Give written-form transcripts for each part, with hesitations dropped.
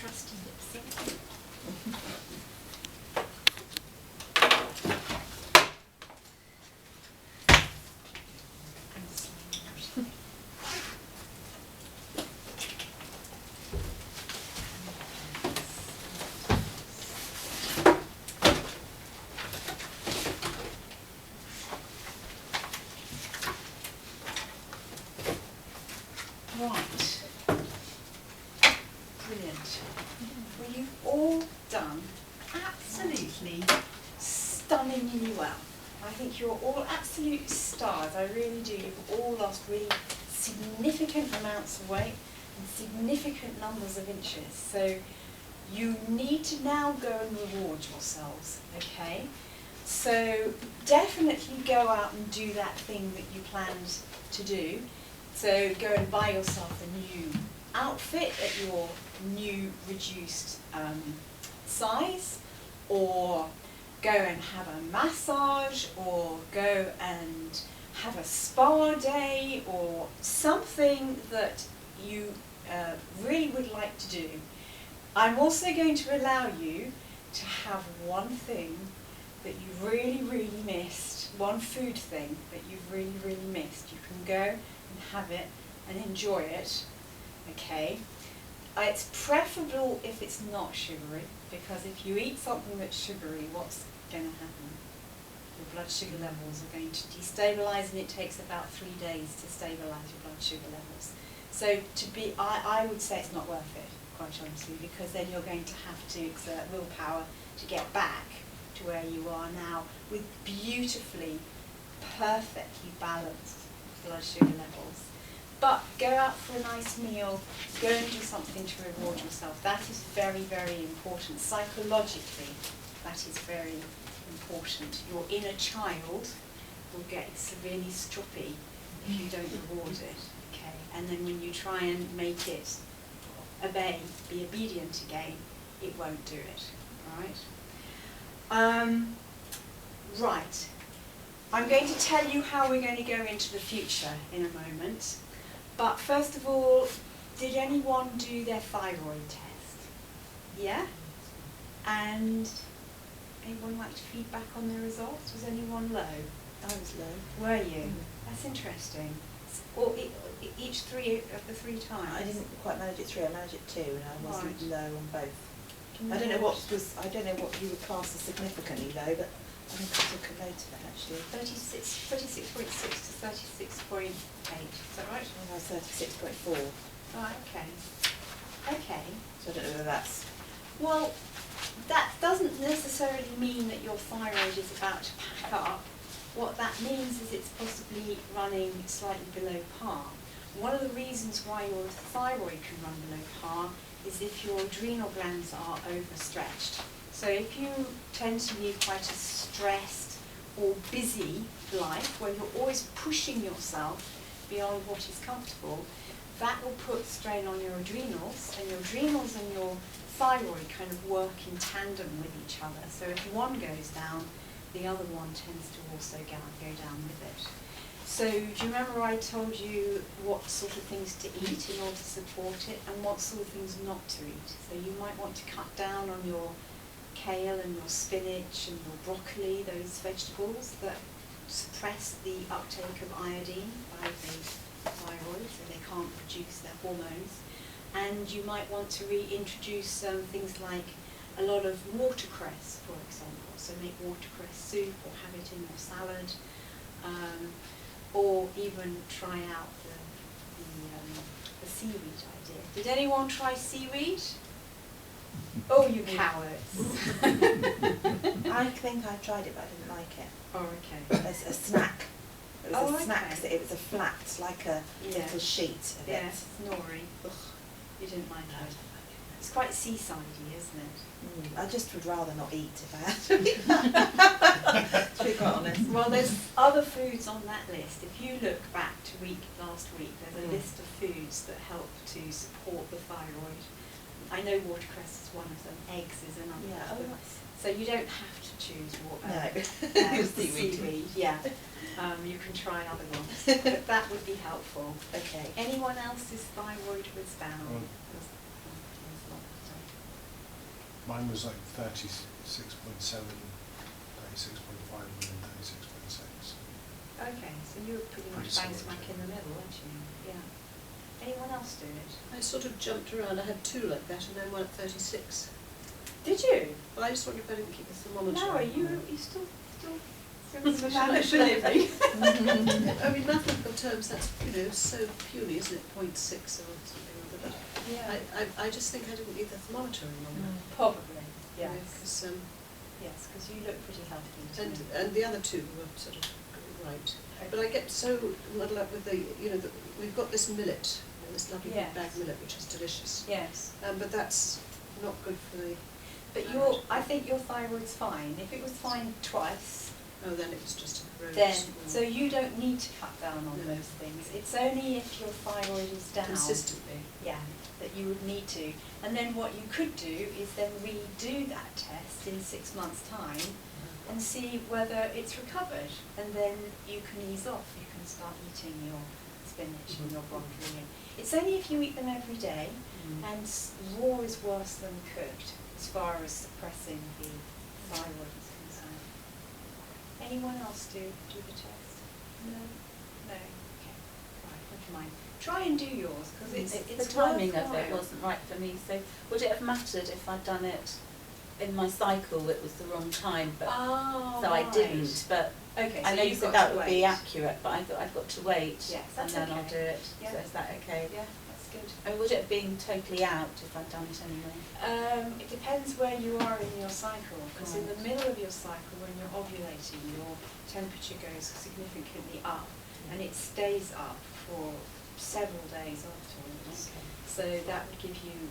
trusty lips. Right. Brilliant. Well, you've all done absolutely stunningly well. I think you're all absolute stars. I really do. You've all lost really significant amounts of weight and significant numbers of inches. So you need to now go and reward yourselves, okay? So definitely go out and do that thing that you planned to do. So go and buy yourself a new outfit at your new reduced size, or go and have a massage, or go and have a spa day, or something that you really would like to do. I'm also going to allow you to have one thing that you really, really missed, one food thing that you've really, really missed. You can go and have it and enjoy it, okay? It's preferable if it's not sugary, because if you eat something that's sugary, what's going to happen? Your blood sugar levels are going to destabilise, and it takes about 3 days to stabilise your blood sugar levels. So I would say it's not worth it, quite honestly, because then you're going to have to exert willpower to get back to where you are now with beautifully, perfectly balanced blood sugar levels. But go out for a nice meal, go and do something to reward yourself. That is very, very important. Psychologically, that is very important. Your inner child will get severely stroppy if you don't reward it, okay? And then when you try and make it obey, be obedient again, it won't do it, all right? Right. I'm going to tell you how we're going to go into the future in a moment. But first of all, did anyone do their thyroid test? Yeah? And anyone like to feedback on the results? Was anyone low? I was low. Were you? That's interesting. Or each three of the 3 times? I didn't quite manage it 3. I managed it 2, and I wasn't Right. low on both. I don't know what you would class as significantly low, but I think I took a note of it actually. 36.6 to 36.8. Is that right? I was 36.4. Oh, okay. Okay. So I don't know whether that's. Well, that doesn't necessarily mean that your thyroid is about to pack up. What that means is it's possibly running slightly below par. One of the reasons why your thyroid can run below par is if your adrenal glands are overstretched. So if you tend to lead quite a stressed or busy life, where you're always pushing yourself beyond what is comfortable, that will put strain on your adrenals, and your adrenals and your thyroid kind of work in tandem with each other. So if one goes down, the other one tends to also go down with it. So do you remember I told you what sort of things to eat in order to support it, and what sort of things not to eat? So you might want to cut down on your kale and your spinach and your broccoli, those vegetables that suppress the uptake of iodine by the thyroid, so they can't produce their hormones. And you might want to reintroduce things like a lot of watercress, for example. So make watercress soup, or have it in your salad, or even try out the seaweed idea. Did anyone try seaweed? Oh, you cowards. I think I tried it, but I didn't like it. Oh, okay. As a snack. It was Oh, a snack, okay. so it was a flat, like a Yeah. little sheet of it. Yes, nori. Ugh, you didn't like it. It's quite seasidey, isn't it? I just would rather not eat if I had to eat. To be quite honest. Well, there's other foods on that list. If you look back to last week, there's a list of foods that help to support the thyroid. I know watercress is one of them. Eggs is another. Yeah. of Oh, them. nice. So you don't have to choose No. seaweed. Yeah. You can try other ones, but that would be helpful. Okay. Anyone else's thyroid was down? Mine was like 36.7, 36.5, and then 36.6. Okay, so you were pretty much Pretty bang solid, smack yeah. in the middle, weren't you? Yeah. Anyone else do it? I sort of jumped around. I had two like that and then one at 36. Did you? Well, I just wondered if I didn't keep the thermometer. No, are on. you still Should I- should I- I mean, mathematical terms, that's, so puny, isn't it? 0.6 or something or other. But Yeah. I just think I didn't leave the thermometer in on that. Probably, You know, yes. 'cause, Yes, because you look pretty healthy too. and the other two were sort of right. But I get so muddled up with we've got this millet, this lovely big Yes. bag millet, which is delicious. Yes. But that's not good for the. But I think your thyroid's fine. If it was fine twice, Oh, then it was just a gross. then, so you don't need to cut down on No. those things. It's only if your thyroid is down. consistently. Yeah, that you would need to. And then what you could do is then redo that test in 6 months' time and see whether it's recovered. And then you can ease off. You can start eating your spinach and your broccoli. It's only if you eat them every day, and raw is worse than cooked as far as suppressing the thyroid is concerned. Anyone else do the test? No? No? Okay. Right, never mind. Try and do yours, because it's the timing of it worthwhile. wasn't right for me, so would it have mattered if I'd done it in my cycle, it was the wrong time, but Oh, so I didn't, but Okay, I so know you you've said got that to would wait. be accurate, but I thought I'd got to wait Yes, and that's then I'll okay. do it. Yeah. So is that okay? Yeah, that's good. And would it have been totally out if I'd done it anyway? It depends where you are in your cycle, because in the Right. middle of your cycle, when you're ovulating, your temperature goes significantly up, and it stays up for several days afterwards. So that would give you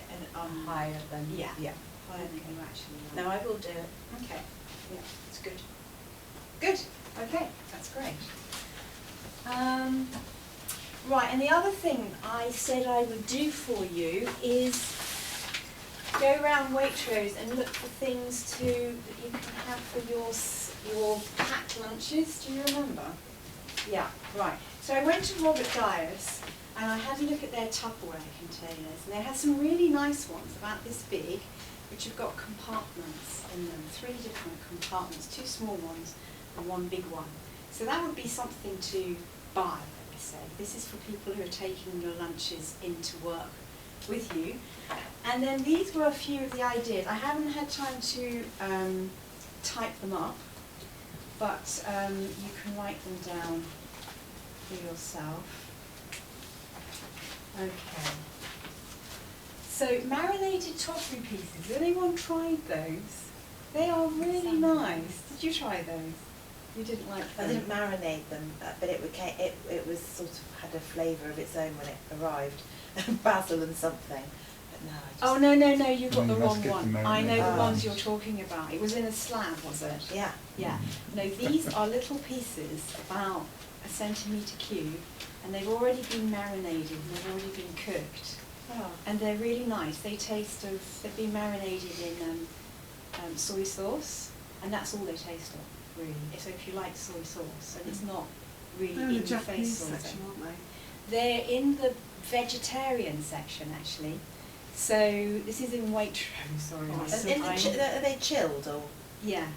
an Higher than Yeah. Yeah. higher than you actually want. No, I will do it. Okay, yeah, it's good. Good, okay, that's great. Right, and the other thing I said I would do for you is go around Waitrose and look for things that you can have for your packed lunches. Do you remember? Yeah, right. So I went to Robert Dyer's and I had a look at their Tupperware containers, and they had some really nice ones about this big, which have got compartments in them, 3 different compartments, 2 small ones and 1 big one. So that would be something to buy, let me say. This is for people who are taking your lunches into work with you. And then these were a few of the ideas. I haven't had time to type them up, but you can write them down for yourself. Okay. So marinated tofu pieces. Has anyone tried those? They are really nice. Did you try those? You didn't like I them? didn't marinate them, but it was sort of had a flavour of its own when it arrived, basil and something. But no, I just Oh no, you got You the must wrong get one. them I know the marinated. ones you're talking about. It was in a slab, was it? Yeah. Yeah. No, these are little pieces about a centimetre cube, and they've already been marinated and they've already been cooked. Oh. And they're really nice. They've been marinated in soy sauce, and that's all they taste of, really. So if you like soy sauce, and it's not really They're in the in your face Japanese soy section, sauce. aren't they? They're in the vegetarian section, actually. So this is in Waitrose, sorry. Oh, my it's And so are they chilled or Yeah.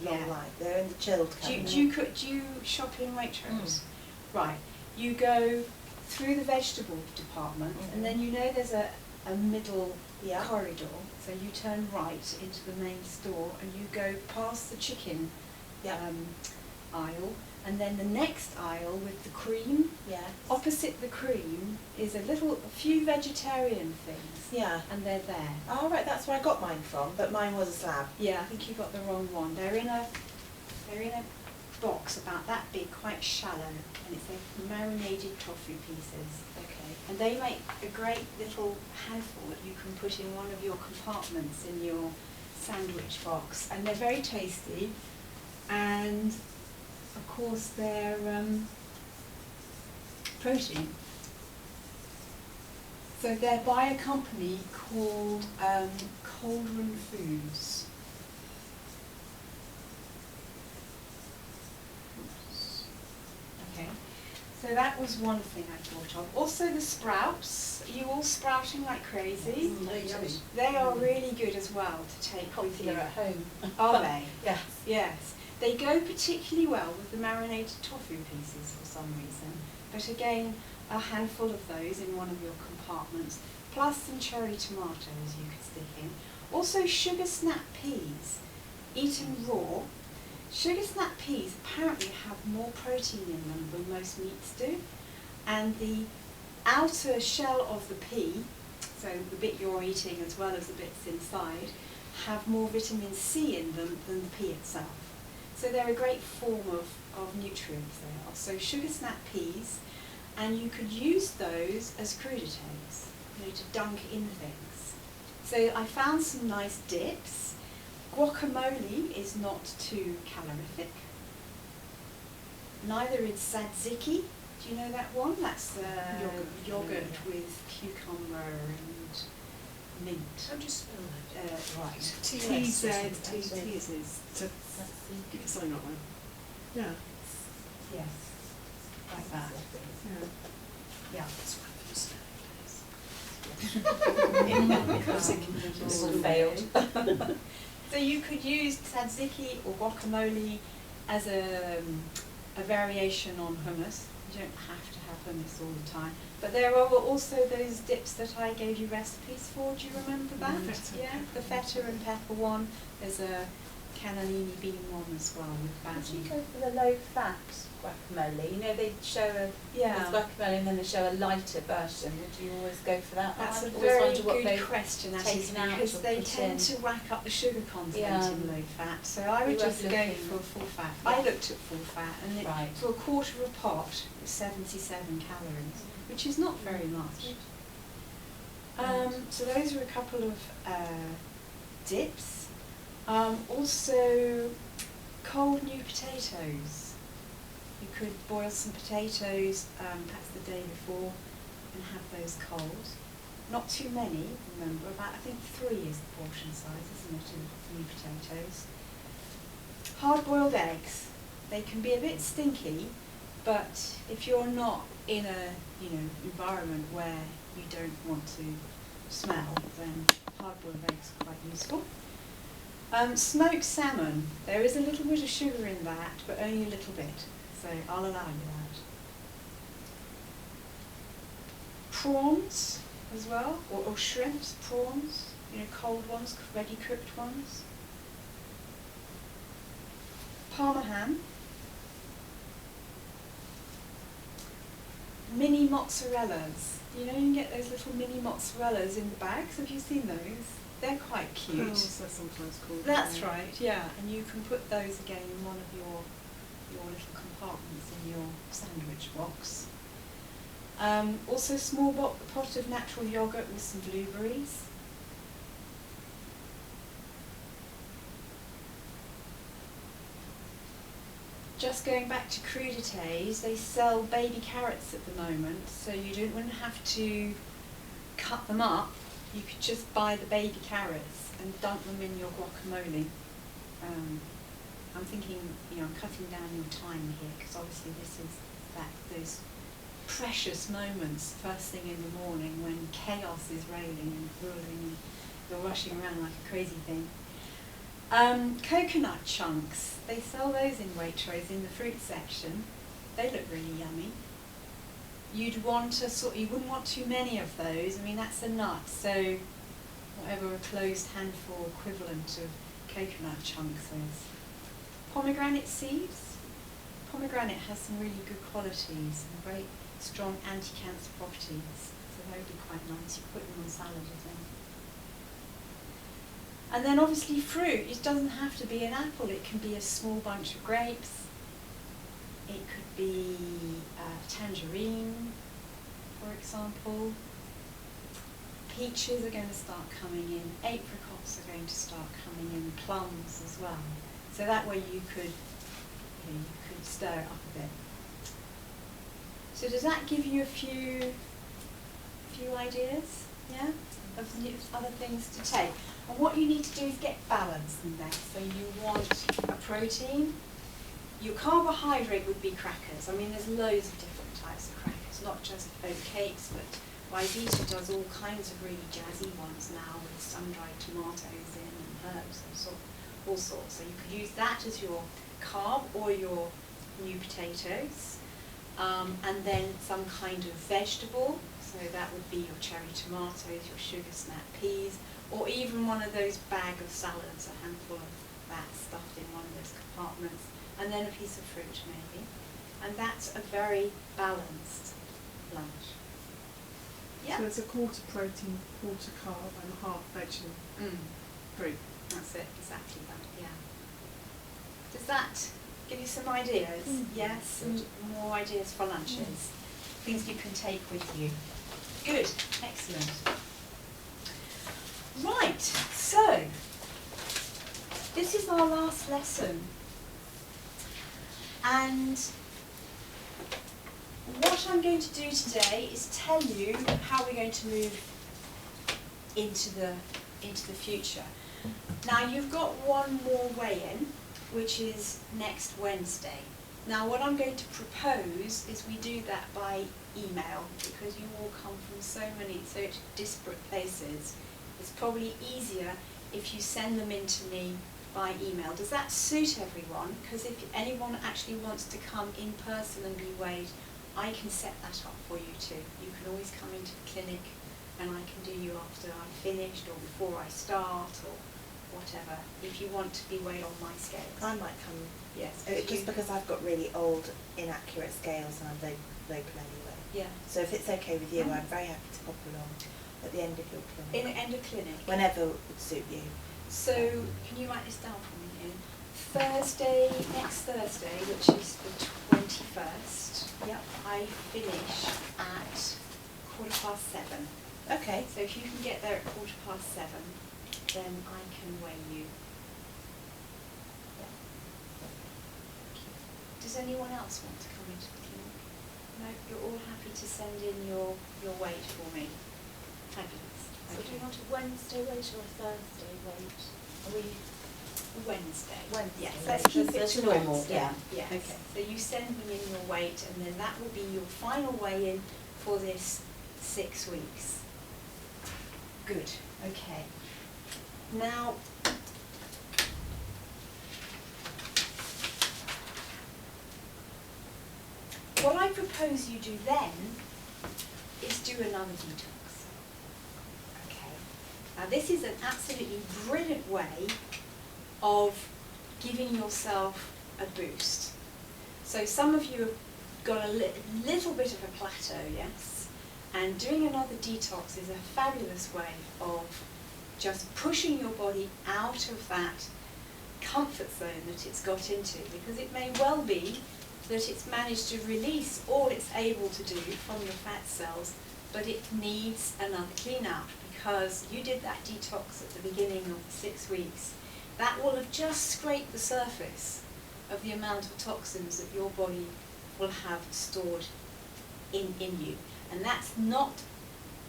long Yeah. life? They're in the chilled Do cabinet. you shop in Waitrose? Right. You go through the vegetable department, and then you know there's a middle Yeah. corridor. So you turn right into the main store, and you go past the chicken Yeah. aisle, and then the next aisle with the cream. Yeah. Opposite the cream is a few vegetarian things, Yeah. and they're there. Oh, right, that's where I got mine from, but mine was a slab. Yeah, I think you got the wrong one. They're in a box about that big, quite shallow, and it's a marinated tofu pieces. Okay. And they make a great little handful that you can put in one of your compartments in your sandwich box, and they're very tasty. And of course, they're protein. So they're by a company called Cauldron Foods. Okay. So that was one thing I thought of. Also the sprouts. Are you all sprouting like crazy? They're yummy. They are really good as well to take with you. Popular at home. Are they? Yes. Yes. They go particularly well with the marinated tofu pieces for some reason. But again, a handful of those in one of your compartments, plus some cherry tomatoes you could stick in. Also sugar snap peas, eaten raw. Sugar snap peas apparently have more protein in them than most meats do, and the outer shell of the pea, so the bit you're eating as well as the bits inside, have more vitamin C in them than the pea itself. So they're a great form of nutrients they are. So sugar snap peas, and you could use those as crudités, to dunk in things. So I found some nice dips. Guacamole is not too calorific. Neither is tzatziki. Do you know that one? That's yogurt with cucumber and mint. How do you spell that? Right. T-Z-T-T Sorry, not one. Yeah. Yes. Like that. Yeah. Yeah. That's one for the snack This one failed. So you could use tzatziki or guacamole as a variation on hummus. You don't have to have hummus all the time. But there are also those dips that I gave you recipes for. Do you remember that? Feta. Yeah, the feta and pepper one. There's a cannellini bean one as well with Would basil. you go for the low fat guacamole? You know, they show a Yeah. there's guacamole and then they show a lighter version. Would you always go for that? That's a I've always very wondered what good they've question, actually, taken out because or they put tend in. to whack up the sugar content Yeah. in low fat. So I would We were just go looking. for full fat. Yeah. I looked at full fat, and it, Right. for a quarter of a pot, it's 77 calories, which is not very much. So those are a couple of dips. Also, cold new potatoes. You could boil some potatoes perhaps the day before and have those cold. Not too many, remember, about I think 3 is the portion size, isn't it, of new potatoes. Hard-boiled eggs. They can be a bit stinky, but if you're not in a environment where you don't want to smell, then hard-boiled eggs are quite useful. Smoked salmon. There is a little bit of sugar in that, but only a little bit, so I'll allow you that. Prawns as well, or shrimps, prawns, cold ones, ready cooked ones. Parma ham. Mini mozzarellas. You can get those little mini mozzarellas in the bags. Have you seen those? They're quite cute. Pearls, they're sometimes called. That's right, yeah. And you can put those again in one of your little compartments in your sandwich box. Also small pot of natural yogurt with some blueberries. Just going back to crudités, they sell baby carrots at the moment, so you wouldn't have to cut them up. You could just buy the baby carrots and dunk them in your guacamole. I'm thinking, I'm cutting down your time here, because obviously this is those precious moments first thing in the morning when chaos is reigning and ruling and you're rushing around like a crazy thing. Coconut chunks, they sell those in Waitrose in the fruit section. They look really yummy. You wouldn't want too many of those. I mean, that's a nut, so whatever a closed handful equivalent of coconut chunks is. Pomegranate seeds. Pomegranate has some really good qualities and very strong anti-cancer properties, so they would be quite nice. You put them on salad, I think. And then obviously fruit. It doesn't have to be an apple. It can be a small bunch of grapes. It could be tangerine, for example. Peaches are going to start coming in. Apricots are going to start coming in. Plums as well. So that way you could stir it up a bit. So does that give you a few ideas? Yeah, of other things to take. And what you need to do is get balance in there. So you want a protein. Your carbohydrate would be crackers. I mean, there's loads of different types not just oat cakes, but Rivita does all kinds of really jazzy ones now with sun-dried tomatoes in and herbs and all sorts. So you could use that as your carb or your new potatoes. And then some kind of vegetable, so that would be your cherry tomatoes, your sugar snap peas, or even one of those bag of salads, a handful of that stuffed in one of those compartments, and then a piece of fruit maybe. And that's a very balanced lunch. Yeah? So it's a quarter protein, quarter carb and half veg and fruit. That's it, exactly that, yeah. Does that give you some ideas? Yes, and more ideas for lunches. Things you can take with you. Good, excellent. Right, so this is our last lesson. And what I'm going to do today is tell you how we're going to move into the future. Now you've got one more weigh-in, which is next Wednesday. Now what I'm going to propose is we do that by email, because you all come from so disparate places. It's probably easier if you send them in to me by email. Does that suit everyone? Because if anyone actually wants to come in person and be weighed, I can set that up for you too. You can always come into the clinic and I can do you after I've finished or before I start or whatever, if you want to be weighed on my scales. I might come, Yes. just because I've got really old, inaccurate scales and I'm local anyway. Yeah. So if it's okay with you, I'm very happy to pop along at the end of your clinic. In the end of clinic. Whenever would suit you. So, can you write this down for me, Ian? Next Thursday, which is the 21st, yep, I finish at 7:15. Okay. So if you can get there at 7:15, then I can weigh you. Yeah. Does anyone else want to come into the clinic? No, you're all happy to send in your weight for me. Fabulous. So do you want a Wednesday weight or a Thursday weight? Are we Wednesday. Wednesday? Yes, weight? let's keep it That's to normal, Wednesday. yeah. Yes. Okay. So you send me in your weight, and then that will be your final weigh-in for this 6 weeks. Good. Okay. Now, what I propose you do then is do another detox. Okay. Now this is an absolutely brilliant way of giving yourself a boost. So some of you have got a little bit of a plateau, yes? And doing another detox is a fabulous way of just pushing your body out of that comfort zone that it's got into, because it may well be that it's managed to release all it's able to do from the fat cells, but it needs another clean out because you did that detox at the beginning of the 6 weeks. That will have just scraped the surface of the amount of toxins that your body will have stored in you. And that's not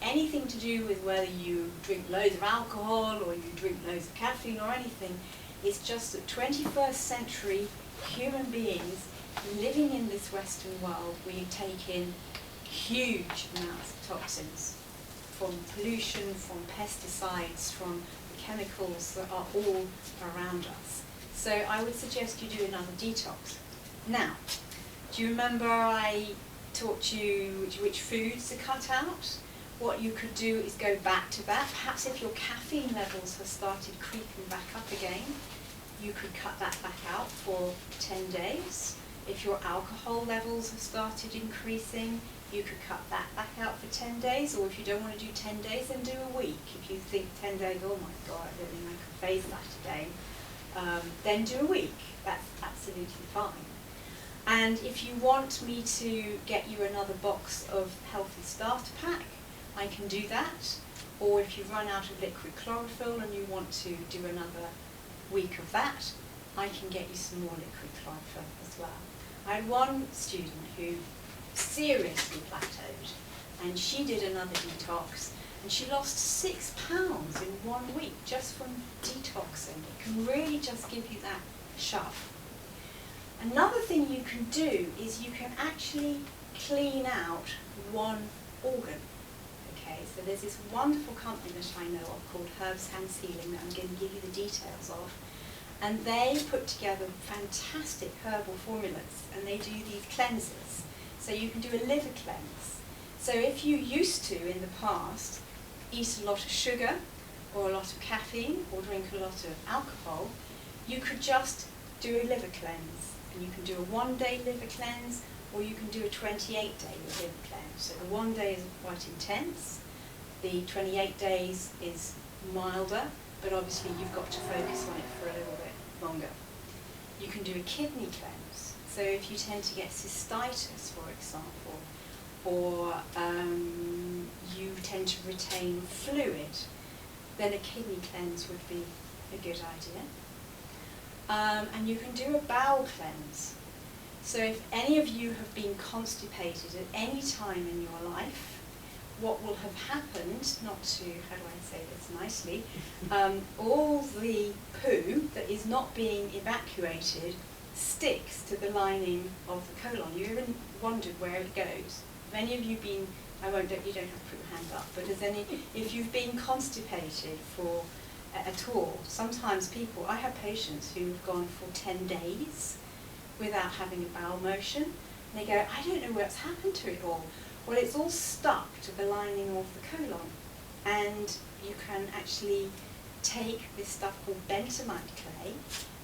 anything to do with whether you drink loads of alcohol or you drink loads of caffeine or anything. It's just that 21st century human beings living in this Western world, we take in huge amounts of toxins from pollution, from pesticides, from the chemicals that are all around us. So I would suggest you do another detox. Now, do you remember I taught you which foods to cut out? What you could do is go back to that. Perhaps if your caffeine levels have started creeping back up again, you could cut that back out for 10 days. If your alcohol levels have started increasing, you could cut that back out for 10 days. Or if you don't want to do 10 days, then do a week. If you think 10 days, oh my God, I don't think I can face that again, then do a week. That's absolutely fine. And if you want me to get you another box of Healthy Starter Pack, I can do that. Or if you run out of liquid chlorophyll and you want to do another week of that, I can get you some more liquid chlorophyll as well. I had one student who seriously plateaued, and she did another detox, and she lost 6 pounds in 1 week just from detoxing. It can really just give you that shove. Another thing you can do is you can actually clean out one organ. Okay, so there's this wonderful company that I know of called Herbs Hands Healing that I'm going to give you the details of. And they put together fantastic herbal formulas, and they do these cleanses. So you can do a liver cleanse. So if you used to, in the past, eat a lot of sugar, or a lot of caffeine, or drink a lot of alcohol, you could just do a liver cleanse. And you can do a 1-day liver cleanse, or you can do a 28-day liver cleanse. So the 1 day is quite intense, the 28 days is milder, but obviously you've got to focus on it for a little bit longer. You can do a kidney cleanse. So if you tend to get cystitis, for example, or you tend to retain fluid, then a kidney cleanse would be a good idea. And you can do a bowel cleanse. So if any of you have been constipated at any time in your life, what will have happened, not to, how do I say this nicely, all the poo that is not being evacuated sticks to the lining of the colon. You even wondered where it goes. Have any of you been, you don't have to put your hand up, but if you've been constipated for at all, sometimes people, I have patients who've gone for 10 days without having a bowel motion, and they go, I don't know what's happened to it all. Well, it's all stuck to the lining of the colon, and you can actually take this stuff called bentonite clay,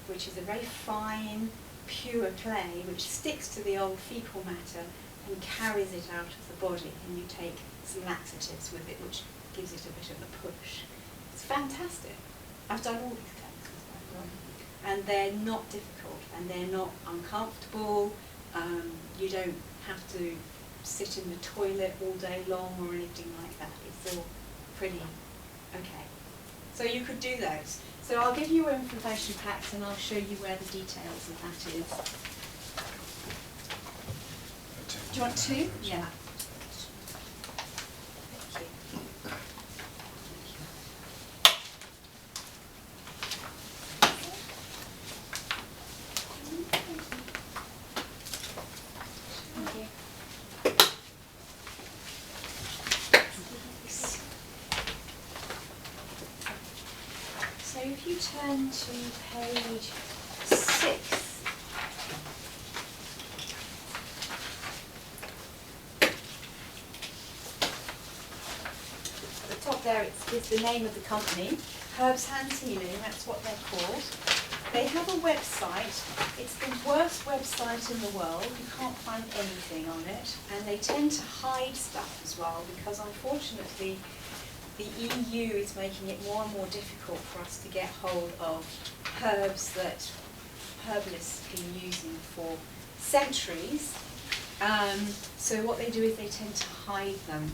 which is a very fine, pure clay which sticks to the old fecal matter and carries it out of the body, and you take some laxatives with it, which gives it a bit of a push. It's fantastic. I've done all these cleanses, by the way, and they're not difficult, and they're not uncomfortable. You don't have to sit in the toilet all day long or anything like that. It's all pretty okay. So you could do those. So I'll give you information packs, and I'll show you where the details of that is. Do you want two? Yeah. Thank you. Thank you. So if you turn to page 6, at the top there is the name of the company, Herbs Hands Healing, that's what they're called. They have a website. It's the worst website in the world. You can't find anything on it. And they tend to hide stuff as well, because unfortunately the EU is making it more and more difficult for us to get hold of herbs that herbalists have been using for centuries. So what they do is they tend to hide them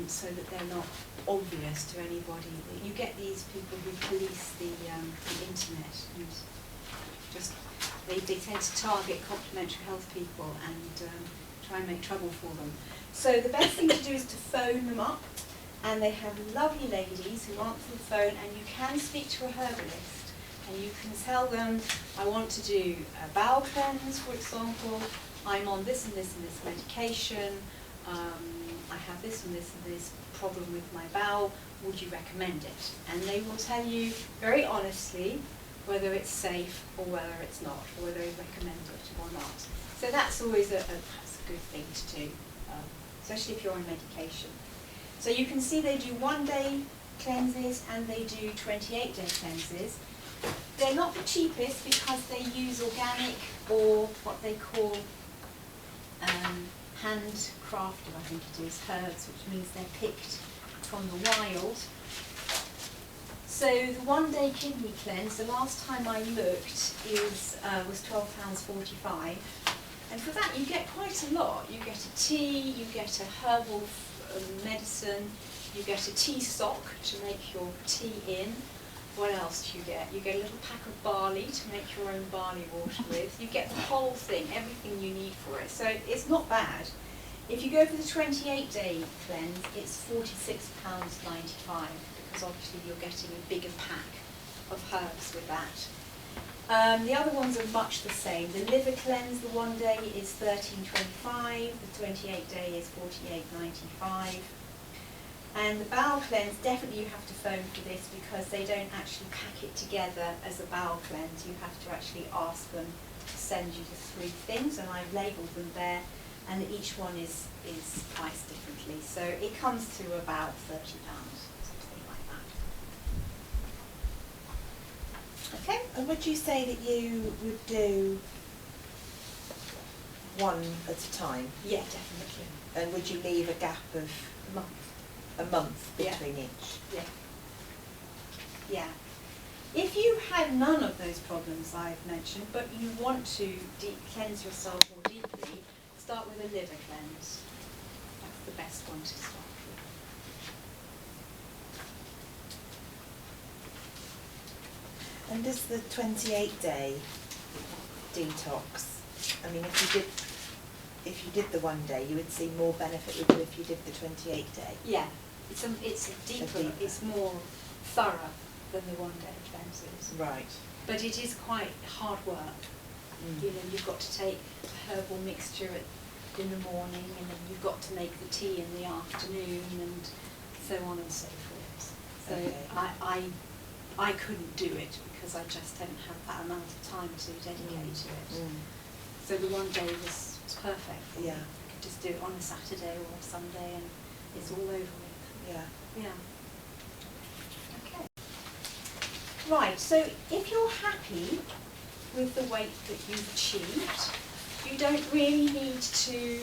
so that they're not obvious to anybody. You get these people who police the internet, and just they tend to target complementary health people and try and make trouble for them. So the best thing to do is to phone them up, and they have lovely ladies who answer the phone, and you can speak to a herbalist, and you can tell them, I want to do a bowel cleanse, for example, I'm on this and this and this medication, I have this and this and this problem with my bowel, would you recommend it? And they will tell you very honestly whether it's safe or whether it's not, or whether they recommend it or not. So that's always that's a good thing to do, especially if you're on medication. So you can see they do 1-day cleanses and they do 28-day cleanses. They're not the cheapest because they use organic, or what they call handcrafted, I think it is, herbs, which means they're picked from the wild. So the 1-day kidney cleanse, the last time I looked, was £12.45. And for that you get quite a lot. You get a tea, you get a herbal medicine, you get a tea sock to make your tea in. What else do you get? You get a little pack of barley to make your own barley water with. You get the whole thing, everything you need for it. So it's not bad. If you go for the 28-day cleanse, it's £46.95, because obviously you're getting a bigger pack of herbs with that. The other ones are much the same. The liver cleanse, the 1 day is £13.25, the 28 day is £48.95. And the bowel cleanse, definitely you have to phone for this because they don't actually pack it together as a bowel cleanse. You have to actually ask them to send you the 3 things, and I've labelled them there, and each one is priced differently. So it comes to about £30, something like that. Okay? And would you say that you would do one at a time? Yeah, definitely. And would you leave a gap of A month. a month Yeah. between each? Yeah. Yeah. If you had none of those problems I've mentioned, but you want to cleanse yourself more deeply, start with a liver cleanse. That's the best one to start with. And does the 28-day detox, I mean, if you did the 1 day, you would see more benefit with you if you did the 28-day? Yeah, it's deeper, deeper. it's more thorough than the 1 day cleanses. Right. But it is quite hard work. Mm. You know, you've got to take a herbal mixture in the morning, and then you've got to make the tea in the afternoon, and so on and so forth. So Okay. I couldn't do it because I just don't have that amount of time to dedicate to it. Mm. So the 1 day was perfect for me. Yeah. I could just do it on a Saturday or a Sunday, and it's all over with. Yeah. Yeah. Okay. Right, so if you're happy with the weight that you've achieved, you don't really need to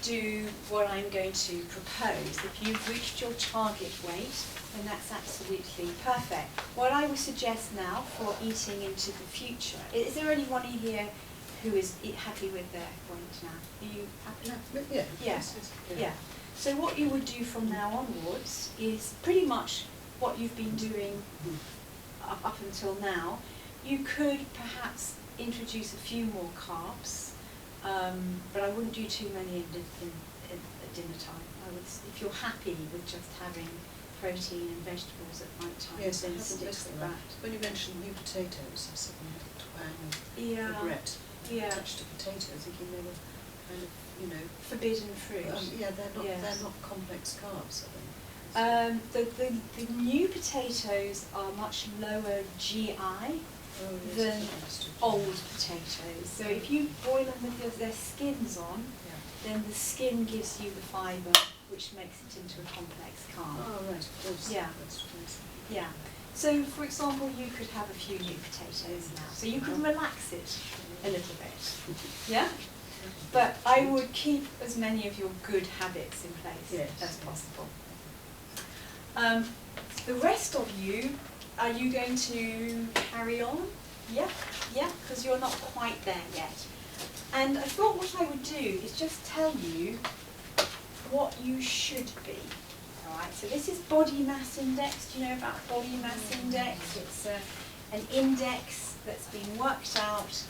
do what I'm going to propose. If you've reached your target weight, then that's absolutely perfect. What I would suggest now for eating into the future, is there anyone in here who is happy with their weight now? Are you happy? Yeah. Yeah. Yes, yes, Yeah. So what you would do from now onwards is pretty much what you've been doing up until now. You could perhaps introduce a few more carbs, but I wouldn't do too many at dinner time. I would, if you're happy with just having protein and vegetables at night time, Yes, I then haven't stick missed with that. that. When you mentioned new potatoes, I suddenly had a twang of Yeah. regret Yeah. attached to potatoes, thinking they were kind of, you know, Forbidden fruit. yeah, they're Yes. not complex carbs, are they? The new potatoes are much lower GI Oh, yes, than I understood. old potatoes. So if you boil them with their skins on, Yeah. then the skin gives you the fibre, which makes it into a complex carb. Oh, right, of course. Yeah. That's nice. Yeah. So, for example, you could have a few new potatoes now. So you could relax it a little bit. Yeah? But I would keep as many of your good habits in place Yes. as possible. The rest of you, are you going to carry on? Yeah? Yeah? Because you're not quite there yet. And I thought what I would do is just tell you what you should be. Alright, so this is body mass index. Do you know about body mass index? It's an index that's been worked out,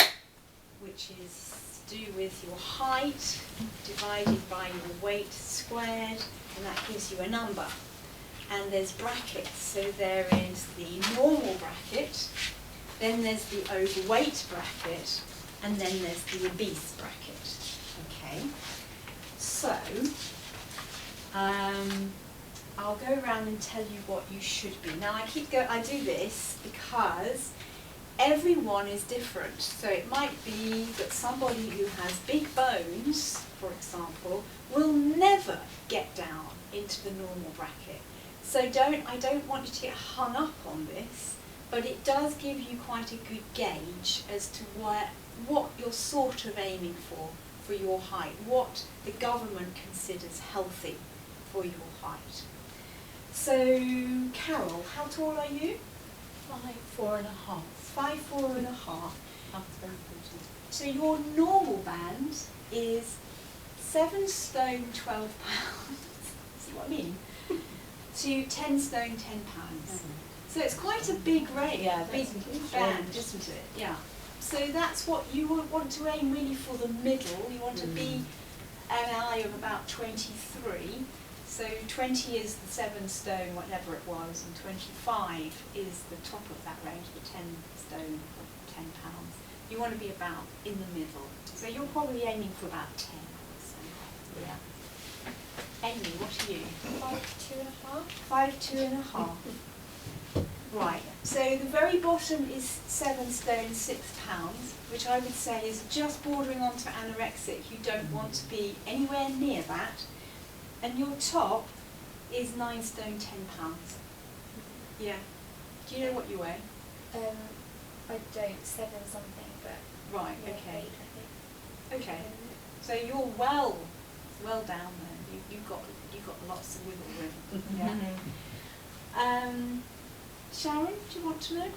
which is to do with your height divided by your weight squared, and that gives you a number. And there's brackets, so there is the normal bracket, then there's the overweight bracket, and then there's the obese bracket. Okay, so I'll go around and tell you what you should be. Now I do this because everyone is different. So it might be that somebody who has big bones, for example, will never get down into the normal bracket. So I don't want you to get hung up on this, but it does give you quite a good gauge as to what you're sort of aiming for your height, what the government considers healthy for your height. So, Carol, how tall are you? 5'4.5". 5'4.5". That's very important. So your normal band is 7 stone 12 pounds. See what I mean? To 10 stone 10 pounds. So it's quite a big range, Yeah, big that's a huge band, range. isn't it? Yeah. So that's what you would want to aim really for, the middle. You want to be an eye of about 23. So 20 is the 7 stone, whatever it was, and 25 is the top of that range, the 10 stone of £10. You want to be about in the middle. So you're probably aiming for about 10, I would say. Yeah. Amy, what are you? 5'2½". 5'2½". Right, so the very bottom is 7 stone £6, which I would say is just bordering onto anorexic. You don't want to be anywhere near that. And your top is 9 stone £10. Yeah. Do you know what you weigh? I don't, 7 something, but Right, yeah, okay. 8, I think. Okay. So you're well down there. You've got lots of wiggle room. Yeah. Sharon, do you want to know?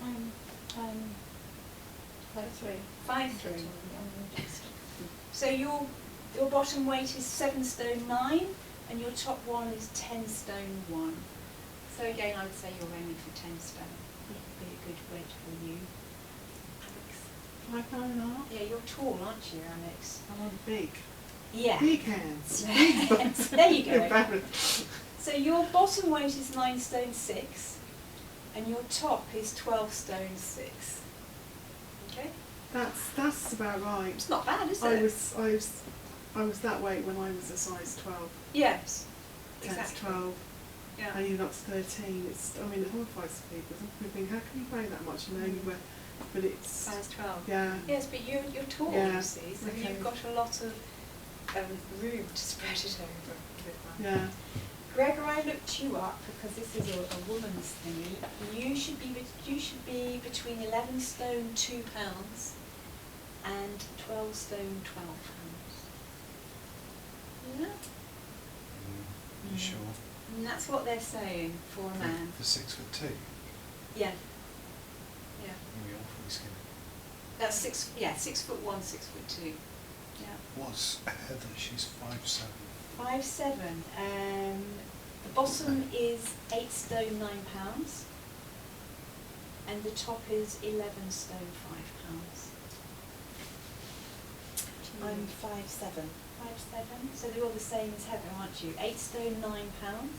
I'm 5'3". 5'3". So your bottom weight is 7 stone 9, and your top one is 10 stone 1. So again, I would say you're aiming for 10 stone. Be a good weight for you. Alex? £5.5. Yeah, you're tall, aren't you, Alex? I'm big. Yeah. Big hands. Big butts. There you go. Embarrassed. So your bottom weight is 9 stone 6, and your top is 12 stone 6. Okay? That's about right. It's not bad, is I it? was that weight when I was a size 12. Yes. 10 to Exactly. 12. Yeah. And even up to 13. It horrifies people. Some people think, how can you weigh that much and only wear, but it's, Size 12. yeah. Yes, but you're tall, Yeah, you see, so okay. you've got a lot of room to spread it over with that. Yeah. Gregor, I looked you up because this is a woman's thingy. You should be between 11 stone £2 and 12 stone £12. Yeah. You sure? And that's what they're saying for a man. For 6'2", Yeah. Yeah. you're awfully skinny. That's 6 foot 1, 6 foot 2. Yeah. What's Heather? She's 5'7". 5'7". The bottom is 8 stone £9, and the top is 11 stone £5. I'm 5'7". 5'7". So you're the same as Heather, aren't you? 8 stone £9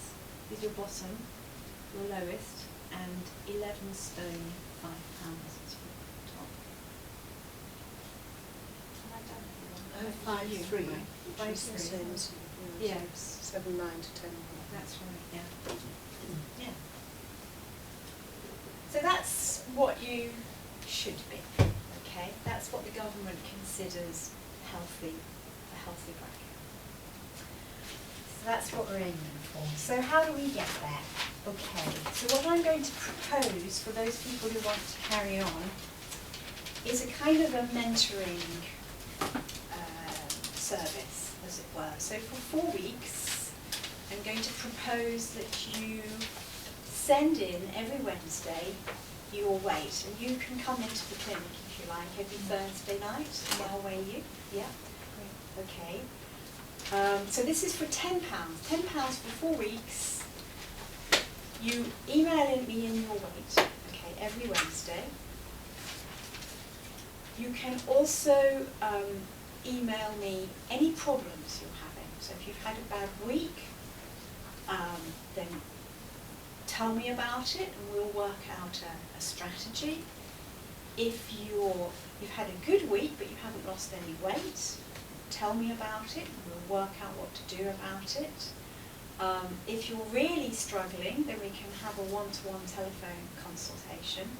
is your bottom, your lowest, and 11 stone £5 is your top. Have I done it wrong? 5'3". 5'3". Same as Yeah. 7, 9 to 10. That's right, yeah. Yeah. So that's what you should be, okay? That's what the government considers healthy, a healthy bracket. So that's what we're aiming for. So how do we get there? Okay, so what I'm going to propose for those people who want to carry on is a kind of a mentoring service, as it were. So for 4 weeks, I'm going to propose that you send in every Wednesday your weight, and you can come into the clinic if you like every Thursday night, and I'll weigh you. Yeah? Okay. So this is for £10. £10 for 4 weeks. You email me in your weight, okay, every Wednesday. You can also email me any problems you're having. So if you've had a bad week, then tell me about it and we'll work out a strategy. If you've had a good week but you haven't lost any weight, tell me about it and we'll work out what to do about it. If you're really struggling, then we can have a one-to-one telephone consultation.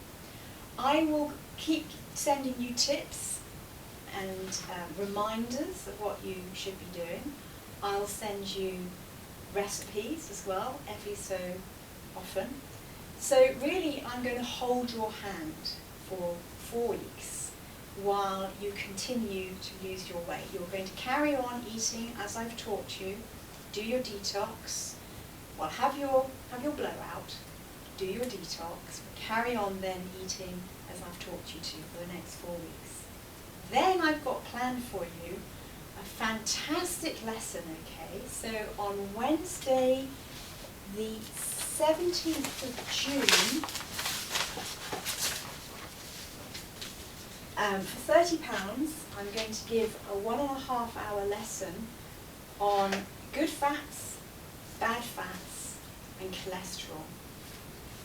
I will keep sending you tips and reminders of what you should be doing. I'll send you recipes as well every so often. So really I'm going to hold your hand for 4 weeks while you continue to lose your weight. You're going to carry on eating as I've taught you, do your detox, well have your blowout, do your detox, carry on then eating as I've taught you to for the next 4 weeks. Then I've got planned for you a fantastic lesson, okay? So on Wednesday, the 17th of June, for £30, I'm going to give a 1.5 hour lesson on good fats, bad fats and cholesterol.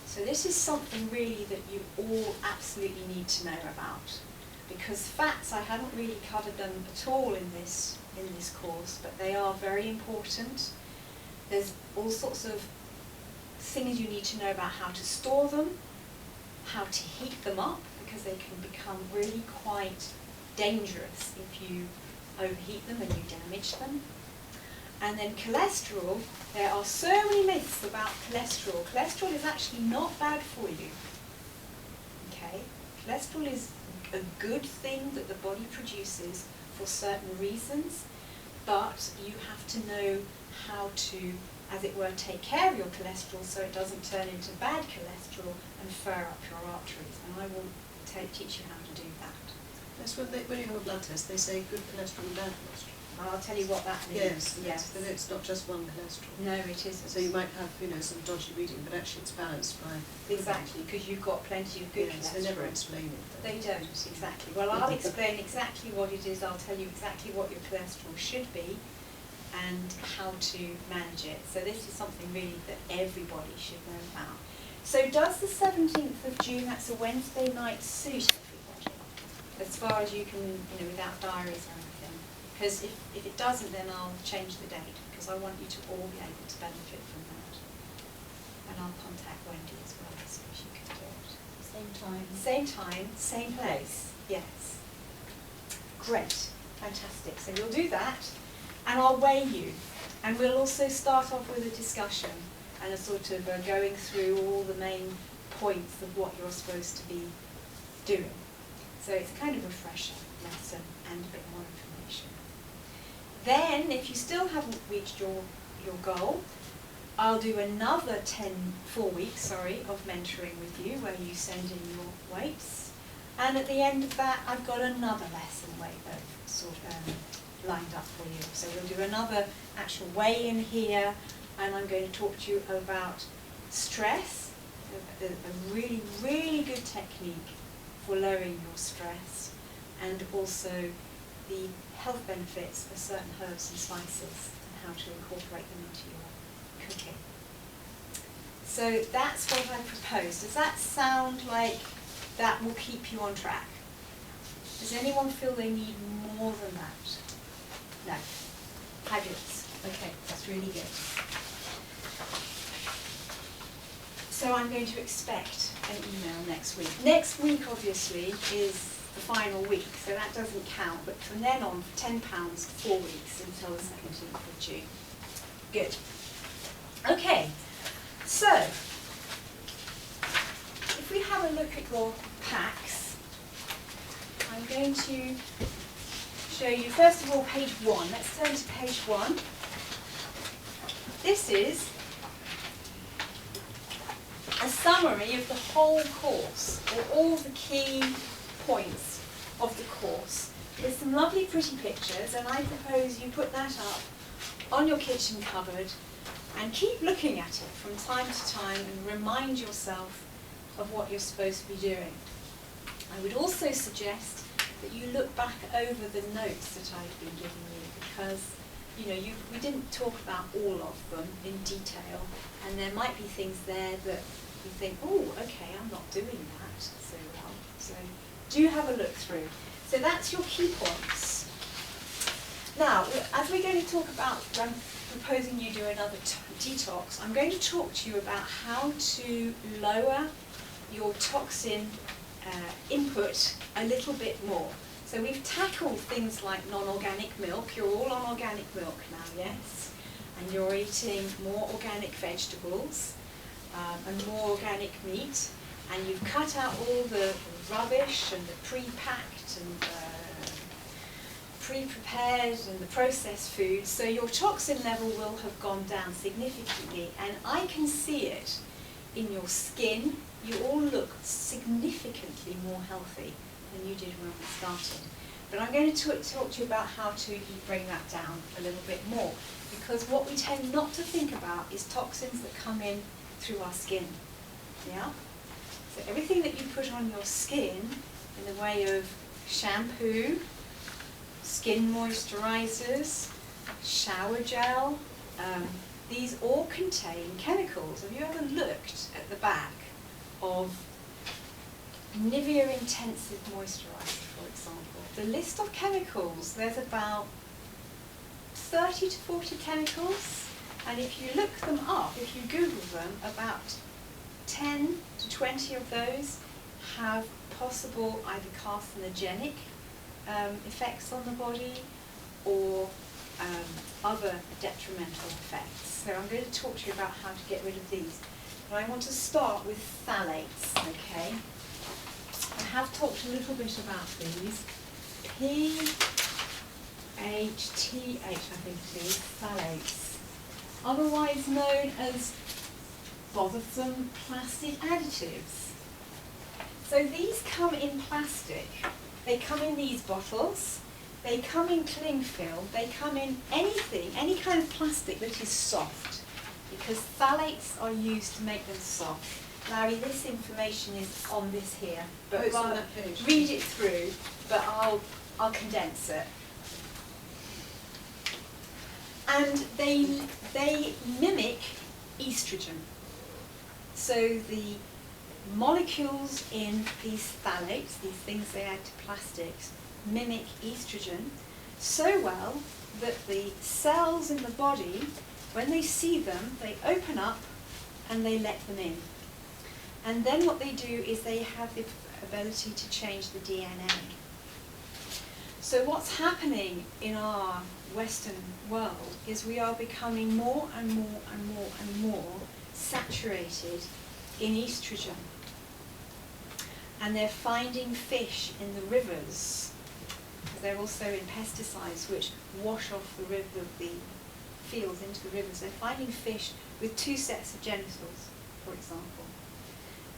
So this is something really that you all absolutely need to know about, because fats, I haven't really covered them at all in this course, but they are very important. There's all sorts of things you need to know about how to store them, how to heat them up, because they can become really quite dangerous if you overheat them and you damage them. And then cholesterol, there are so many myths about cholesterol. Cholesterol is actually not bad for you. Okay? Cholesterol is a good thing that the body produces for certain reasons, but you have to know how to, as it were, take care of your cholesterol so it doesn't turn into bad cholesterol and fur up your arteries. And I will teach you how to do that. That's when you have a blood test, they say good cholesterol and bad cholesterol. I'll tell you what that means. Yes. Then it's not just one cholesterol. No, it isn't. So you might have, some dodgy reading, but actually it's balanced by... Exactly, because you've got plenty of good cholesterol. They never explain it, though. They don't, exactly. Well, I'll explain exactly what it is. I'll tell you exactly what your cholesterol should be and how to manage it. So this is something really that everybody should know about. So does the 17th of June, that's a Wednesday night, suit everybody? As far as you can, without diaries or anything. Because if it doesn't, then I'll change the date, because I want you to all be able to benefit from that. And I'll contact Wendy as well, so she can do it. Same time. Same time, same place, yes. Great, fantastic. So we'll do that, and I'll weigh you. And we'll also start off with a discussion and a sort of going through all the main points of what you're supposed to be doing. So it's a kind of refresher lesson and a bit more information. Then, if you still haven't reached your goal, I'll do another 4 weeks, of mentoring with you, where you send in your weights. And at the end of that, I've got another lesson lined up for you. So we'll do another actual weigh-in here, and I'm going to talk to you about stress, a really, really good technique for lowering your stress, and also the health benefits of certain herbs and spices and how to incorporate them into your cooking. So that's what I propose. Does that sound like that will keep you on track? Does anyone feel they need more than that? No. Fabulous. Okay, that's really good. So I'm going to expect an email next week. Next week, obviously, is the final week, so that doesn't count, but from then on, for £10, 4 weeks until the 17th of June. Good. Okay, so if we have a look at your packs, I'm going to show you, first of all, page 1. Let's turn to page 1. This is a summary of the whole course, or all the key points of the course. There's some lovely pretty pictures, and I propose you put that up on your kitchen cupboard and keep looking at it from time to time and remind yourself of what you're supposed to be doing. I would also suggest that you look back over the notes that I've been giving you, because we didn't talk about all of them in detail, and there might be things there that you think, oh, okay, I'm not doing that so well. So do have a look through. So that's your key points. Now, as we're going to talk about proposing you do another detox, I'm going to talk to you about how to lower your toxin input a little bit more. So we've tackled things like non-organic milk. You're all on organic milk now, yes? And you're eating more organic vegetables and more organic meat. And you've cut out all the rubbish and the pre-packed and pre-prepared and the processed foods. So your toxin level will have gone down significantly. And I can see it in your skin. You all look significantly more healthy than you did when we started. But I'm going to talk to you about how to bring that down a little bit more, because what we tend not to think about is toxins that come in through our skin. Yeah? So everything that you put on your skin in the way of shampoo, skin moisturizers, shower gel, these all contain chemicals. Have you ever looked at the back of Nivea Intensive Moisturiser, for example? The list of chemicals, there's about 30 to 40 chemicals, and if you look them up, if you Google them, about 10 to 20 of those have possible either carcinogenic effects on the body or other detrimental effects. So I'm going to talk to you about how to get rid of these. And I want to start with phthalates, okay? I have talked a little bit about these. PHTH, I think it is, phthalates, otherwise known as bothersome plastic additives. So these come in plastic. They come in these bottles. They come in cling film. They come in anything, any kind of plastic that is soft, because phthalates are used to make them soft. Larry, this information is on this here, but it's on that page. read it through, but I'll condense it. And they mimic estrogen. So the molecules in these phthalates, these things they add to plastics, mimic estrogen so well that the cells in the body, when they see them, they open up and they let them in. And then what they do is they have the ability to change the DNA. So what's happening in our Western world is we are becoming more and more and more and more saturated in estrogen. And they're finding fish in the rivers. They're also in pesticides which wash off the fields into the rivers. They're finding fish with 2 sets of genitals, for example.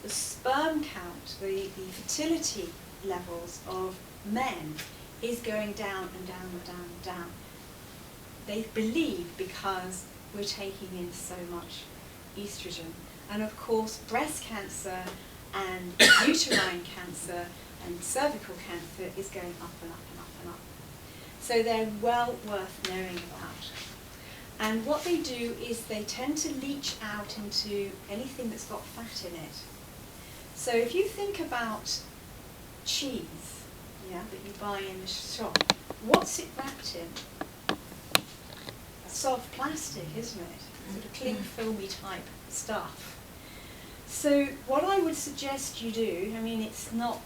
The sperm count, the fertility levels of men is going down and down and down and down. They believe because we're taking in so much estrogen. And of course, breast cancer and uterine cancer and cervical cancer is going up and up and up and up. So they're well worth knowing about. And what they do is they tend to leach out into anything that's got fat in it. So if you think about cheese, yeah, that you buy in the shop, what's it wrapped in? Soft plastic, isn't it? Sort of cling filmy type stuff. So what I would suggest you do, I mean it's not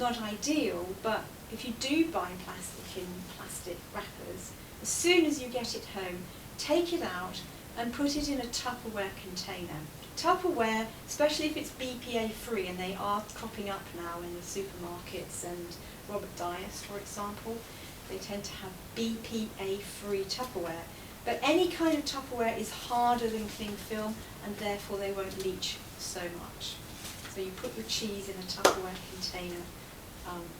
ideal, but if you do buy plastic in plastic wrappers, as soon as you get it home, take it out and put it in a Tupperware container. Tupperware, especially if it's BPA free, and they are cropping up now in the supermarkets, and Robert Dias, for example, they tend to have BPA free Tupperware. But any kind of Tupperware is harder than cling film, and therefore they won't leach so much. So you put your cheese in a Tupperware container,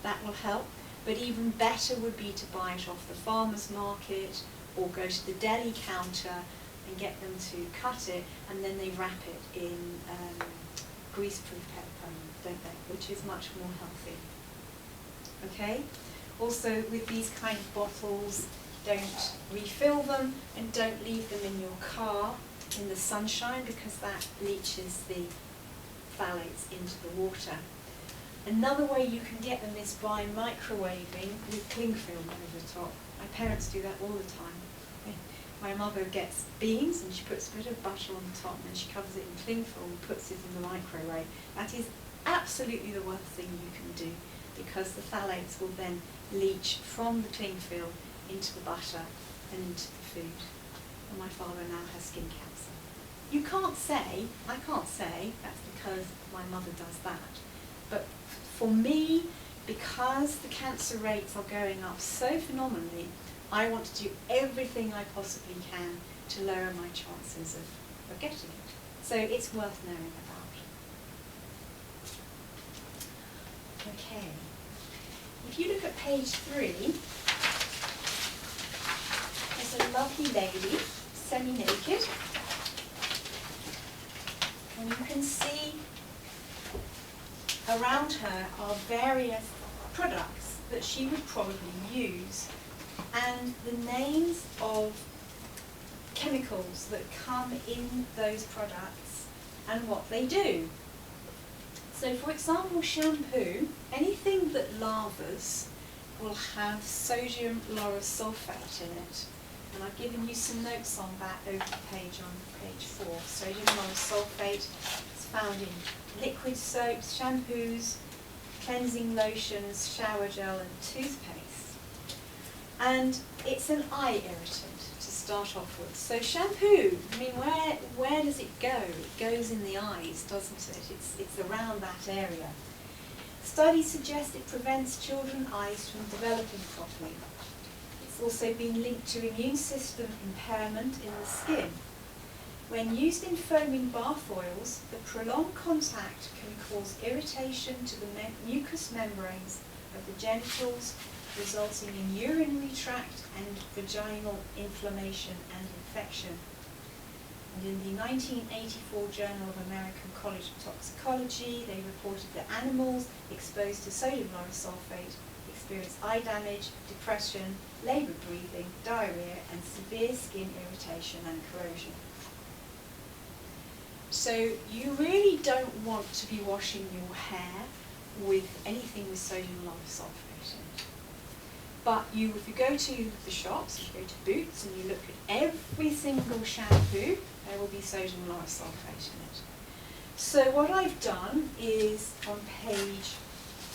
that will help. But even better would be to buy it off the farmer's market or go to the deli counter and get them to cut it, and then they wrap it in greaseproof paper, don't they, which is much more healthy. Okay? Also, with these kind of bottles, don't refill them and don't leave them in your car in the sunshine, because that leaches the phthalates into the water. Another way you can get them is by microwaving with cling film over the top. My parents do that all the time. My mother gets beans and she puts a bit of butter on the top, and then she covers it in cling film and puts it in the microwave. That is absolutely the worst thing you can do, because the phthalates will then leach from the cling film into the butter and into the food. And my father now has skin cancer. You can't say, I can't say, that's because my mother does that. But for me, because the cancer rates are going up so phenomenally, I want to do everything I possibly can to lower my chances of getting it. So it's worth knowing about. Okay. If you look at page 3, there's a lovely lady, semi-naked, and you can see around her are various products that she would probably use, and the names of chemicals that come in those products and what they do. So for example, shampoo, anything that lavas will have sodium lauryl sulfate in it. And I've given you some notes on that over the page on page 4. Sodium lauryl sulfate is found in liquid soaps, shampoos, cleansing lotions, shower gel and toothpaste. And it's an eye irritant to start off with. So shampoo, I mean, where does it go? It goes in the eyes, doesn't it? It's around that area. Studies suggest it prevents children's eyes from developing properly. It's also been linked to immune system impairment in the skin. When used in foaming bath oils, the prolonged contact can cause irritation to the mucous membranes of the genitals, resulting in urinary tract and vaginal inflammation and infection. And in the 1984 Journal of American College of Toxicology, they reported that animals exposed to sodium lauryl sulfate experience eye damage, depression, laboured breathing, diarrhea, and severe skin irritation and corrosion. So you really don't want to be washing your hair with anything with sodium lauryl sulfate in it. But if you go to the shops, you go to Boots and you look at every single shampoo, there will be sodium lauryl sulfate in it. So what I've done is on page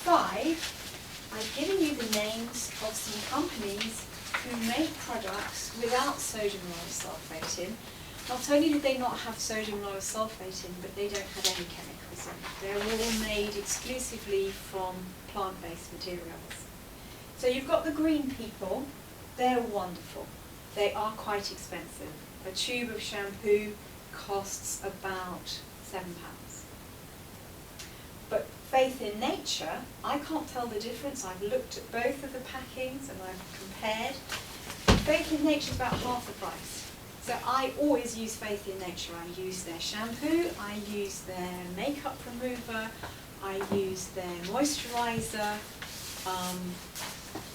5, I've given you the names of some companies who make products without sodium lauryl sulfate in. Not only do they not have sodium lauryl sulfate in, but they don't have any chemicals in. They're all made exclusively from plant-based materials. So you've got the green people, they're wonderful. They are quite expensive. A tube of shampoo costs about £7. But Faith in Nature, I can't tell the difference. I've looked at both of the packings and I've compared. Faith in Nature is about half the price. So I always use Faith in Nature. I use their shampoo, I use their makeup remover, I use their moisturiser,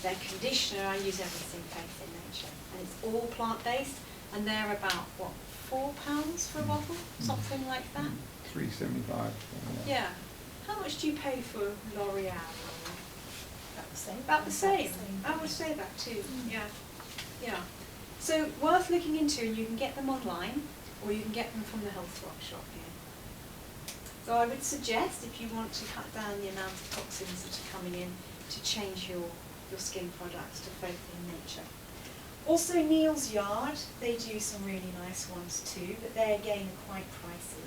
their conditioner, I use everything Faith in Nature. And it's all plant-based, and they're about, what, £4 for a bottle? Something like that? $3.75. Yeah. How much do you pay for L'Oreal? About the same. About the same. I would say that too, yeah. Yeah. So worth looking into, and you can get them online, or you can get them from the Health Rock shop here. So I would suggest, if you want to cut down the amount of toxins that are coming in, to change your skin products to Faith in Nature. Also Neal's Yard, they do some really nice ones too, but they again are quite pricey.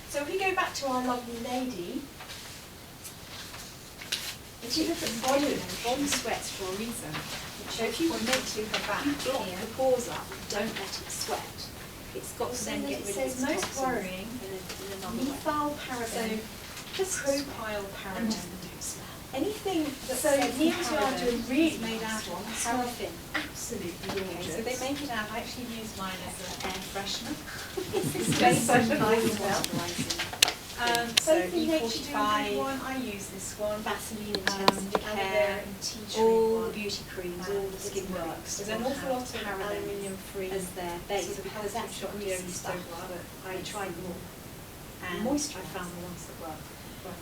So if we go back to our lovely lady, if you look at body sweats for a reason. So if you want to her back, block the pores up, don't let it sweat. It's got to then get rid of its most toxins worrying, in another way. Methylparaben, propylparaben, anything that says Neal's Yard are really made out of paraffin. Absolutely gorgeous. So they make it out. I actually use mine as an air freshener. It's just so nice moisturising. So E45, I use this one. Vaseline Intensive Care, all the beauty creams, all the skin works. There's an awful lot of aluminium free as their base because that's not the only stuff that I tried them all. And I found the ones that work.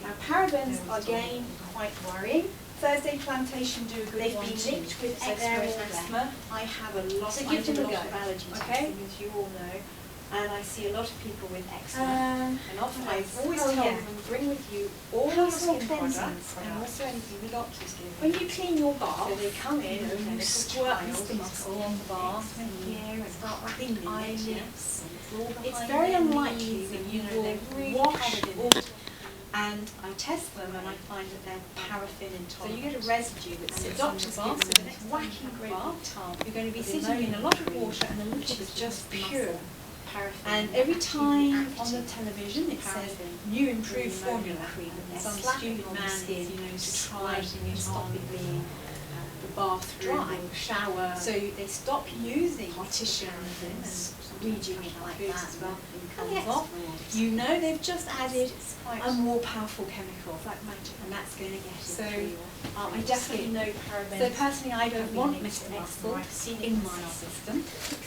Now parabens are again quite worrying. Thursday Plantation do a good one. They've been linked with eczema. I have a lot of allergy testing, as you all know. And I see a lot of people with eczema. And often I always tell them, bring with you all your skin products and also anything the doctors give. When you clean your bath, so they come in and they squirt these things all on the bath and here and start cleaning eyelids. It's very unlikely that you will wash all. And I test them and I find that they're paraffin intolerant. So you get a residue that's in the doctor's bath, so the next whacking great tub, you're going to be sitting in a lot of water and the water is just pure. And every time on the television it says new improved formula, and some stupid man to try to stop it being the bath dry, shower. So they stop using tissue and redoing it like Foods that as well. and comes off, you know they've just added quite a more powerful chemical, like magic. and that's going to get it So, through. I just definitely see- know parabens. So personally, I don't have want been Mr. linked to Excel myself in my system.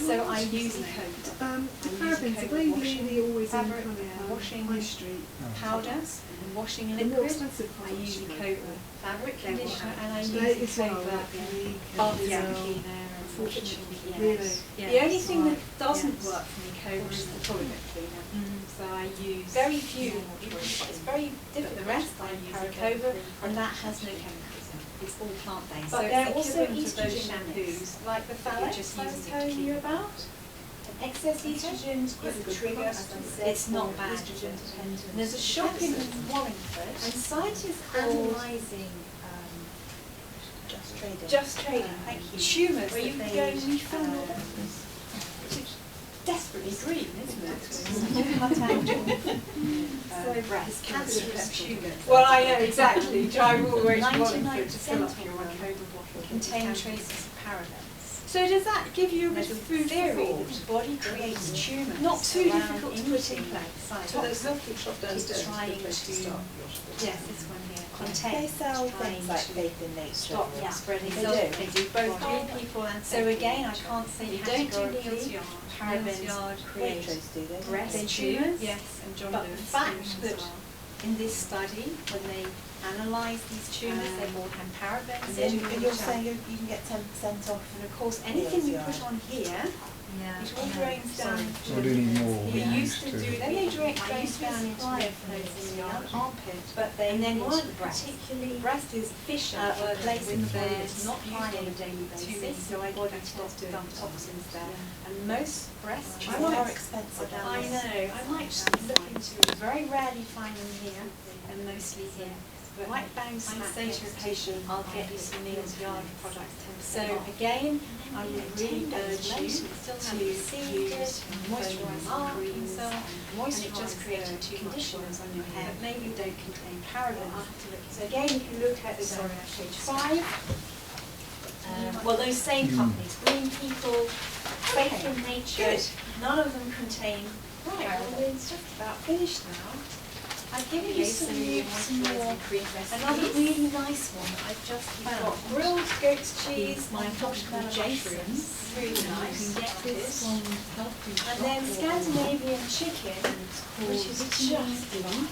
So I use a coat. The I use parabens, a are coat they washing really always fabric, in kind of washing high street? powder and washing The more liquid. expensive I products usually you coat go with fabric They're conditioner what and I happens. use They a as well, coat like with Unique bath and vacuum Diesel. cleaner and Unfortunately, yes. really. Yes. The only thing that Right. doesn't Yes. work for me, Cobra, is the toilet cleaner. So I use Very few, normal toilet it's very different. The rest I use Paracova and that has no chemicals in it. It's all plant based. So But it's they're the also equivalent of those estrogen shampoos, shampoos, like the that you're phthalates just I was using it to telling clean you it. about. Excess estrogen is quite a a good trigger, product, as I isn't said, it's not for bad. estrogen dependent. And there's a shop in Wallingford and scientists called Analysing Just Trading. Just Trading, thank you. Tumours Where that you they go and refill refill your which is desperately green, isn't it? cut out So breast cancerous tumours. Well, I know exactly. Drive all the way to 99% Wallingford to fill up of your them Cobra bottle. contain traces of parabens. So does that give you a bit of food theory that the body creates tumours? Not too around difficult to put in place. So there's a health food shop downstairs. is a trying good place to to- start. Yes, this one here. They Contain. sell trying things like to Faith in Nature. stop or- spreading. They They do. do both green people and so again, I can't say You don't do Neil's categorically Yard. parabens Neil's Yard create Waitrose do they? breast They do, tumours. yes, and John But Lewis the fact Foods as that well. in this study, when they analysed these tumours, they all had parabens And in. then you're saying you can get 10% off. And of course, anything you put on here, Yeah. it all drains down. So do you need more We wings used to to- do, then they drain I down used to into supply the for those in the armpit, but they And then weren't into the breast. particularly, breast is efficient at at replacing with the the, body it's that's not used on a trying daily to basis, so I body body stops to dump toxins there. And most breast They tumours, are expensive. I aren't they? know, I might just look into it, very rarely find them here, and mostly here. But right bang smack say to a patient, I'll get you some Neil's Yard products 10% off. So again, I would really urge you to use moisturising creams, and it just creates two conditioners on your hair that maybe don't contain parabens. So again, if you look at this on page 5, well, those same companies, Green People, Faith in Nature, none of them contain. Right, well, it's just about finished now. I've given you some more. Another really nice one that I've just found. Grilled goat's cheese, my marshmallow Jason's, really nice. This one, healthy And then Scandinavian chicken, which is just right.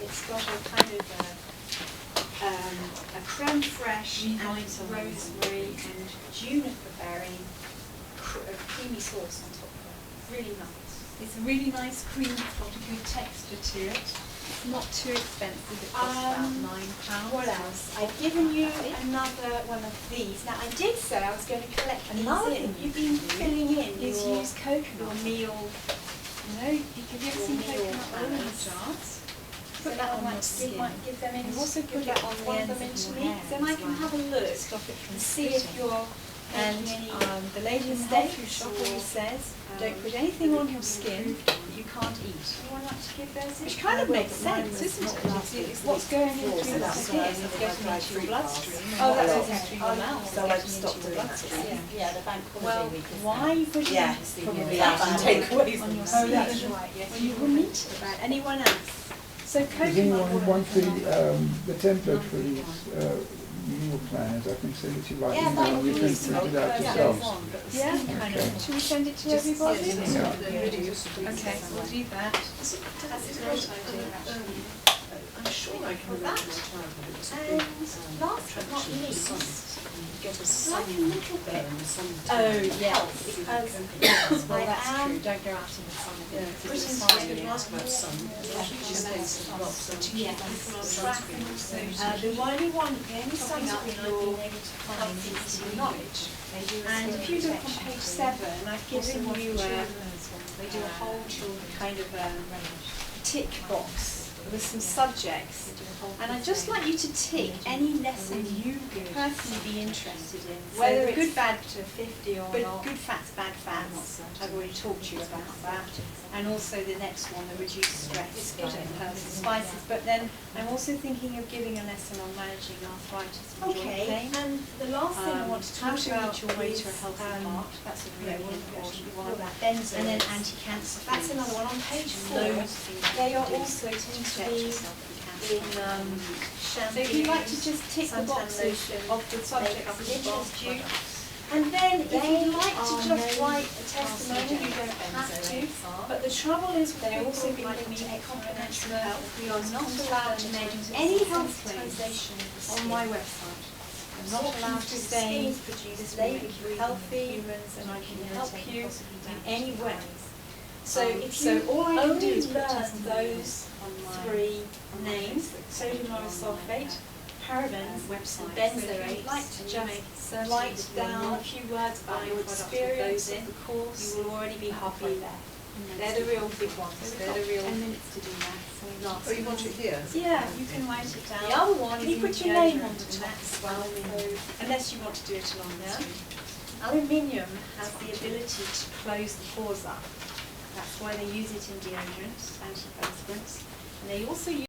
It's got a kind of a creme fraiche and rosemary and juniper berry creamy sauce on top of it. Really nice. It's a really nice cream, it's got a good texture to it. It's not too expensive, it costs about £9. What else? I've given you another one of these. Now I did say I was going to collect Another these in. thing You've been filling in is your, use coconut. your meal. You know, have you ever seen coconut oil in jars? Put that on your skin. Might give them in. You've also put get it on the one of ends them of into your me. hair Then I as can well. have a look Stop it from and see if splitting. you're And making any the lady in the health food shop always says, don't put anything on your skin that you can't eat. Anyone like to give theirs in? Which kind of makes sense, isn't it? It's what's going in through the That's skin why I is think getting I into your fruit bloodstream. bars. Oh, that's Oh, goes into your mouth. So I've stopped doing that. Yeah, the bank holiday Well, week is why are you putting Yeah, this probably Yeah. that and takeaways. on your Oh, skin? that's right, yes. Well, you wouldn't eat it about anyone else. So Does anyone coconut want oil. the template for these meal planners? I can send it to you by Yeah, that email, would you be can useful. print it out Yeah. yourselves. Yeah? Okay. Should we send it to everybody? Yeah. Okay, we'll do that. Is it That's a is great it- idea, actually. I'm sure I can Well, remember that- my childhood. It was a And big last but not attraction, the least, sun. Get a like sun a little bit. sun Oh, tan. yes, With because coconut. well, that's I am- true. Don't go out in the sun. Yeah, Put because in it's fine. fine. You ask about sun. Yeah. Just taste of lots of Yes. sunscreen. The only one, the only sunscreen I've been able to find is to knowledge. And if you look on page 7, I've given you they do a whole kind of tick box with some subjects. And I'd just like you to tick any lesson you personally be interested in, whether it's good, bad, to 50 or but not. good facts, bad facts. I've already talked to you about that. And also the next one, the reduced stress, herbs and spices. But then I'm also thinking of giving a lesson on managing arthritis and joint Okay, pain. and the last thing I want to how talk to about reach your way to a is, healthy heart. That's a really important one. about benzoates. And then anti-cancer That's foods. another one on page 4. Loads of things They you are can do also to tend to protect be yourself from cancer. in So if you'd like to just tick the suntan boxes lotion, of the subjects makeup that and interest bath you. products. And then if They you'd like to are just known write a testimonial, you don't have to. benzoates are. But the trouble is with They're people also like linked me to confidential eczema, health, we are not allowed to make any health claims on my website. I'm not allowed to say this will make you healthy and I can help you in any way. So all I can do is put those 3 names, sodium lauryl sulfate, parabens, and benzoates. So if you'd like to just write down a few words about your experience of the course, you will already be halfway there. They're the real big ones. They're the real. 10 minutes to do that. Oh, you want it here? Yeah, you can write it down. The other one Can is you put in your name deodorant, on the and top that's as well? aluminium. Unless you want to do it along the two. Aluminium has the ability to close the pores up. That's why they use it in deodorants, antiperspirants. And they also use